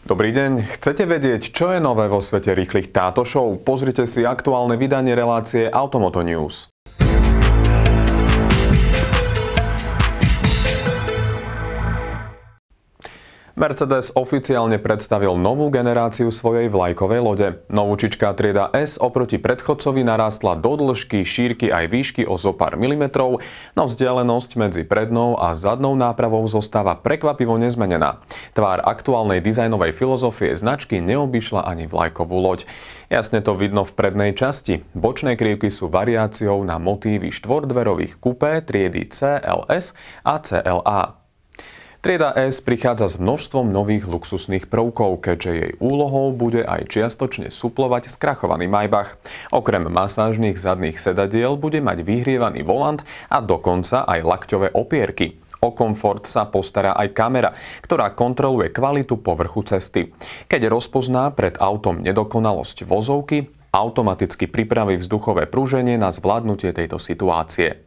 Dobrý deň, chcete vedieť, čo je nové vo svete rýchlych tátošov? Pozrite si aktuálne vydanie relácie Automoto News. Mercedes oficiálne predstavil novú generáciu svojej vlajkovej lode. Novúčičká trieda S oproti predchodcovi narástla do dĺžky, šírky aj výšky o zo pár milimetrov, no vzdialenosť medzi prednou a zadnou nápravou zostáva prekvapivo nezmenená. Tvár aktuálnej dizajnovej filozofie značky neobyšla ani vlajkovú loď. Jasne to vidno v prednej časti. Bočné krivky sú variáciou na motívy štvordverových kupé triedy CLS a CLA. Trieda S prichádza s množstvom nových luxusných prvkov, keďže jej úlohou bude aj čiastočne suplovať skrachovaný Maybach. Okrem masážnych zadných sedadiel bude mať vyhrievaný volant a dokonca aj lakťové opierky. O komfort sa postará aj kamera, ktorá kontroluje kvalitu povrchu cesty. Keď rozpozná pred autom nedokonalosť vozovky, automaticky pripraví vzduchové prúženie na zvládnutie tejto situácie.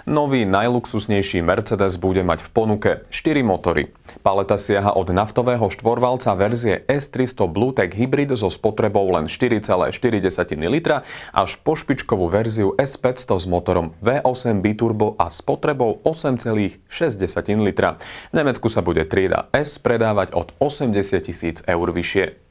Nový najluxusnejší Mercedes bude mať v ponuke 4 motory. Paleta siaha od naftového štvorvalca verzie S300 Bluetech Hybrid so spotrebou len 4,4 litra až po špičkovú verziu S500 s motorom V8 biturbo a spotrebou 8,6 litra. V Nemecku sa bude trieda S predávať od 80 000 eur vyššie.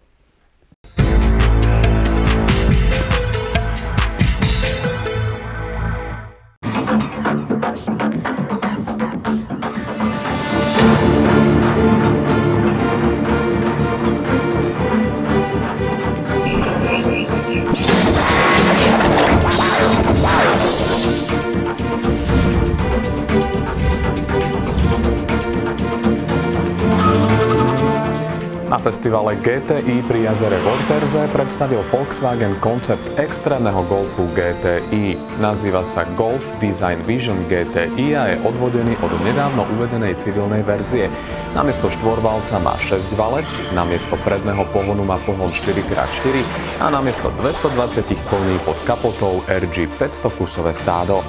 Na festivale GTI pri jazere Wörthersee predstavil Volkswagen koncept extrémneho Golfu GTI. Nazýva sa Golf Design Vision GTI a je odvodený od nedávno uvedenej civilnej verzie. Namiesto štvorvalca má 6 valec, namiesto predného pohonu má pohon 4x4 a namiesto 220 koní pod kapotou RG 500 kusové stádo.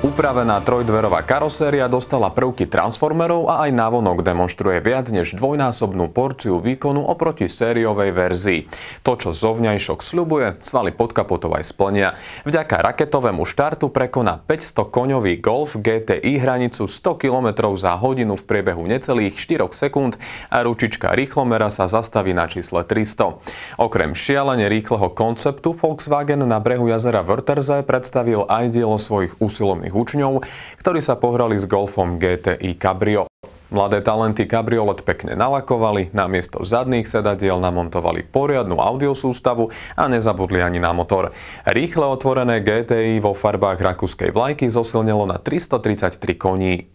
Upravená trojdverová karoséria dostala prvky transformerov a aj návonok demonstruje viac než dvojnásobnú porciu výkonu oproti sériovej verzii. To, čo zovňajšok sľubuje, svaly pod kapotou aj splnia. Vďaka raketovému štartu prekoná 500-koňový Golf GTI hranicu 100 km za hodinu v priebehu necelých 4 sekúnd a ručička rýchlomera sa zastaví na čísle 300. Okrem šialene rýchleho konceptu Volkswagen na brehu jazera Wörthersee predstavil aj dielo svojich usilovných učňov, ktorí sa pohrali s Golfom GTI Cabrio. Mladé talenty kabriolet pekne nalakovali, namiesto zadných sedadiel namontovali poriadnu audiosústavu a nezabudli ani na motor. Rýchle otvorené GTI vo farbách rakúskej vlajky zosilnilo na 333 koní.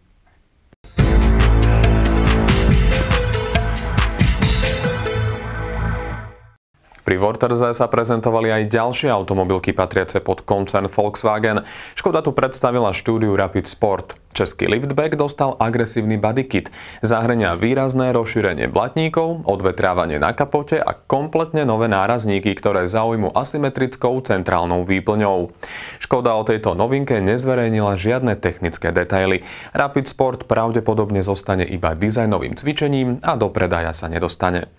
Pri Wörthersee sa prezentovali aj ďalšie automobilky patriace pod koncern Volkswagen. Škoda tu predstavila štúdiu Rapid Sport. Český liftback dostal agresívny bodykit. Zahŕňa výrazné rozšírenie blatníkov, odvetrávanie na kapote a kompletne nové nárazníky, ktoré zaujmú asymetrickou centrálnou výplňou. Škoda o tejto novinke nezverejnila žiadne technické detaily. Rapid Sport pravdepodobne zostane iba dizajnovým cvičením a do predaja sa nedostane.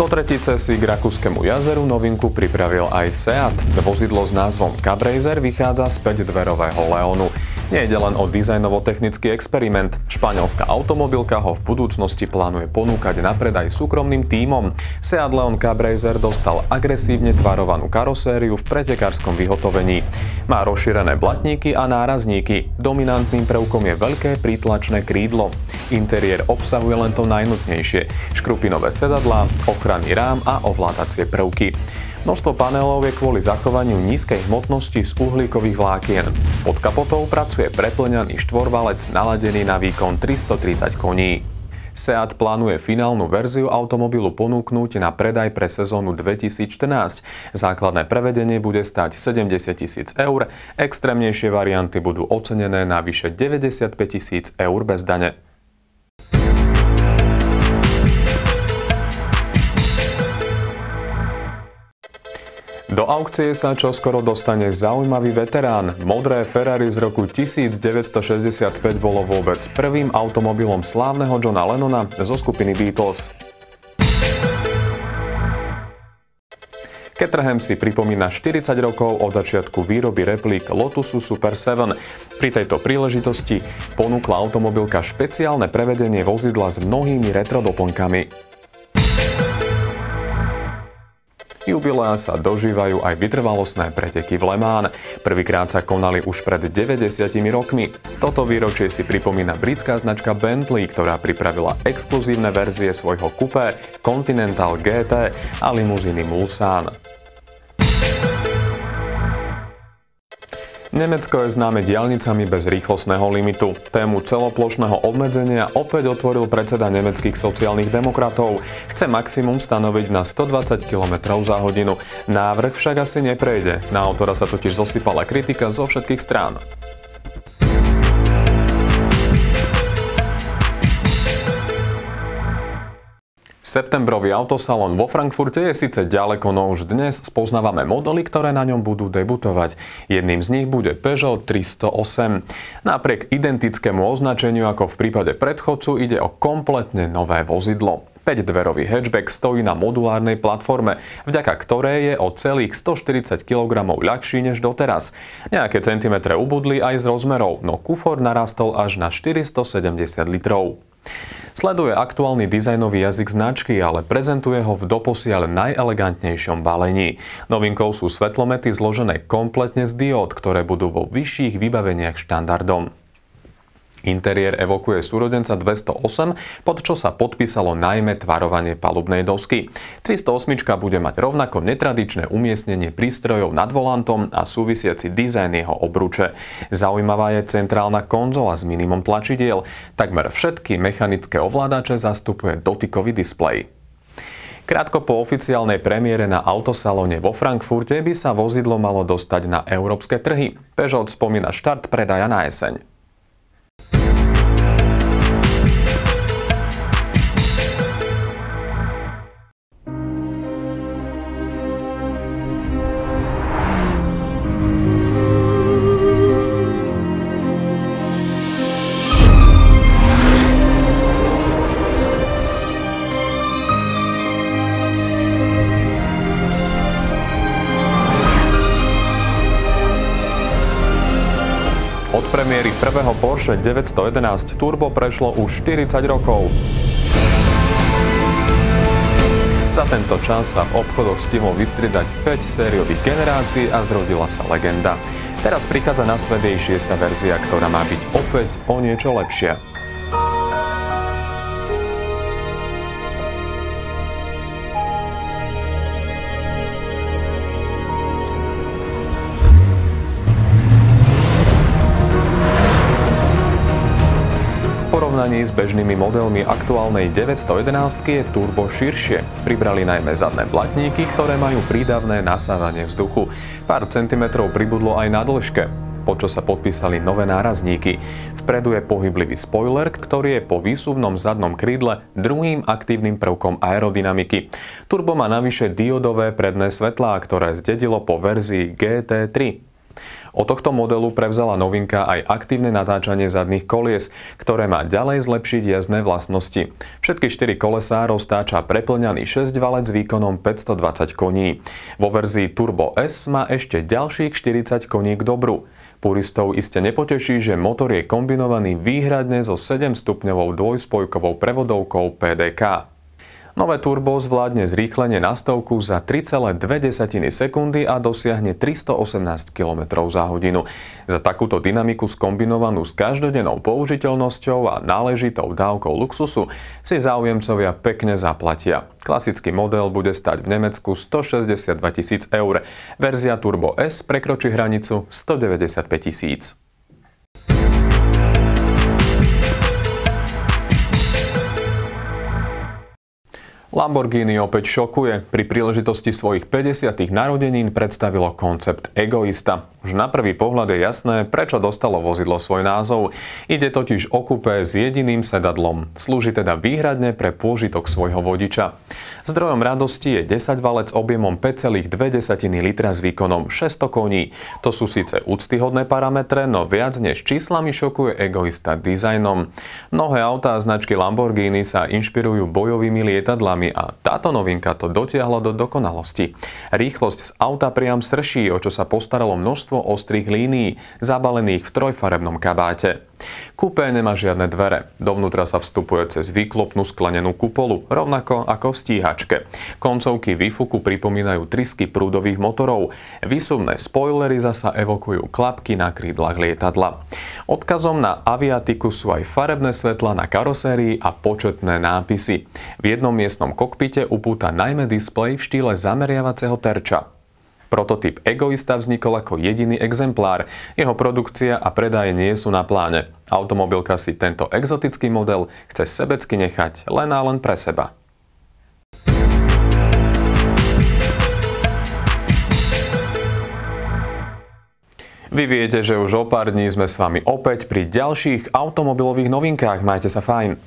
Do tretice si k rakúskemu jazeru novinku pripravil aj Seat. Vozidlo s názvom Cabraiser vychádza z 5-dverového Leonu. Nejde len o dizajnovo-technický experiment. Španielská automobilka ho v budúcnosti plánuje ponúkať na predaj súkromným tímom. Seat Leon Cabraiser dostal agresívne tvarovanú karosériu v pretekárskom vyhotovení. Má rozšírené blatníky a nárazníky. Dominantným prvkom je veľké prítlačné krídlo. Interiér obsahuje len to najnutnejšie. Škrupinové sedadlá, ochranný rám a ovládacie prvky. Množstvo panelov je kvôli zachovaniu nízkej hmotnosti z uhlíkových vlákien. Pod kapotou pracuje preplňaný štvorvalec naladený na výkon 330 koní. SEAT plánuje finálnu verziu automobilu ponúknuť na predaj pre sezónu 2014. Základné prevedenie bude stáť 70 000 eur, extrémnejšie varianty budú ocenené na vyše 95 000 eur bez dane. Do aukcie sa čoskoro dostane zaujímavý veterán. Modré Ferrari z roku 1965 bolo vôbec prvým automobilom slávneho Johna Lennona zo skupiny Beatles. Caterham si pripomína 40 rokov od začiatku výroby replík Lotusu Super 7. Pri tejto príležitosti ponúkla automobilka špeciálne prevedenie vozidla s mnohými retro doplnkami. Jubileá sa dožívajú aj vytrvalostné preteky v Le Mans. Prvýkrát sa konali už pred 90 rokmi. Toto výročie si pripomína britská značka Bentley, ktorá pripravila exkluzívne verzie svojho kupé Continental GT a limuzíny Mulsanne. Nemecko je známe diaľnicami bez rýchlostného limitu. Tému celoplošného obmedzenia opäť otvoril predseda nemeckých sociálnych demokratov. Chce maximum stanoviť na 120 km za hodinu. Návrh však asi neprejde. Na autora sa totiž zosypala kritika zo všetkých strán. Septembrový autosalon vo Frankfurte je síce ďaleko, no už dnes spoznávame modely, ktoré na ňom budú debutovať. Jedným z nich bude Peugeot 308. Napriek identickému označeniu ako v prípade predchodcu ide o kompletne nové vozidlo. 5-dverový hatchback stojí na modulárnej platforme, vďaka ktorej je o celých 140 kg ľahší než doteraz. Nejaké centimetre ubudli aj z rozmerov, no kufor narastol až na 470 litrov. Sleduje aktuálny dizajnový jazyk značky, ale prezentuje ho v doposiaľ najelegantnejšom balení. Novinkou sú svetlomety zložené kompletne z diód, ktoré budú vo vyšších vybaveniach štandardom. Interiér evokuje súrodenca 208, pod čo sa podpísalo najmä tvarovanie palubnej dosky. 308 bude mať rovnako netradičné umiestnenie prístrojov nad volantom a súvisiaci dizajn jeho obruče. Zaujímavá je centrálna konzola s minimum tlačidiel. Takmer všetky mechanické ovládače zastupuje dotykový displej. Krátko po oficiálnej premiére na autosalóne vo Frankfurte by sa vozidlo malo dostať na európske trhy. Peugeot spomína štart predaja na jeseň. Od premiéry prvého Porsche 911 Turbo prešlo už 40 rokov. Za tento čas sa v obchodoch stihlo vystriedať 5 sériových generácií a zrodila sa legenda. Teraz prichádza na svet jej 6. verzia, ktorá má byť opäť o niečo lepšia. V porovnaní s bežnými modelmi aktuálnej 911 je turbo širšie. Pribrali najmä zadné blatníky, ktoré majú prídavné nasávanie vzduchu. Pár centimetrov pribudlo aj na dĺžke, po čo sa podpísali nové nárazníky. Vpredu je pohyblivý spoiler, ktorý je po výsuvnom zadnom krídle druhým aktívnym prvkom aerodynamiky. Turbo má navyše diodové predné svetlá, ktoré zdedilo po verzii GT3. Od tohto modelu prevzala novinka aj aktívne natáčanie zadných kolies, ktoré má ďalej zlepšiť jazdné vlastnosti. Všetky 4 kolesá roztáča preplňaný 6-valec s výkonom 520 koní. Vo verzii Turbo S má ešte ďalších 40 koní k dobru. Puristov iste nepoteší, že motor je kombinovaný výhradne so 7-stupňovou dvojspojkovou prevodovkou PDK. Nové turbo zvládne zrýchlenie na stovku za 3,2 sekundy a dosiahne 318 km za hodinu. Za takúto dynamiku skombinovanú s každodennou použiteľnosťou a náležitou dávkou luxusu si záujemcovia pekne zaplatia. Klasický model bude stať v Nemecku 162 000 eur. Verzia Turbo S prekročí hranicu 195 000. Lamborghini opäť šokuje. Pri príležitosti svojich 50. narodenín predstavilo koncept Egoista. Už na prvý pohľad je jasné, prečo dostalo vozidlo svoj názov. Ide totiž o kupé s jediným sedadlom. Slúži teda výhradne pre pôžitok svojho vodiča. Zdrojom radosti je 10-valec objemom 5,2 litra s výkonom 600 koní. To sú síce úctyhodné parametre, no viac než číslami šokuje Egoista dizajnom. Mnohé autá značky Lamborghini sa inšpirujú bojovými lietadlami a táto novinka to dotiahla do dokonalosti. Rýchlosť z auta priam strší, o čo sa postaralo množstvo ostrých línií, zabalených v trojfarebnom kabáte. Kupé nemá žiadne dvere. Dovnútra sa vstupuje cez výklopnú sklenenú kupolu, rovnako ako v stíhačke. Koncovky výfuku pripomínajú trysky prúdových motorov. Výsuvné spoilery zasa evokujú klapky na krídlach lietadla. Odkazom na aviatiku sú aj farebné svetlá na karosérii a početné nápisy. V jednom miestnom kokpite upúta najmä displej v štýle zameriavacieho terča. Prototyp Egoista vznikol ako jediný exemplár. Jeho produkcia a predaje nie sú na pláne. Automobilka si tento exotický model chce sebecky nechať len a len pre seba. Vy viete, že už o pár dní sme s vami opäť pri ďalších automobilových novinkách. Majte sa fajn.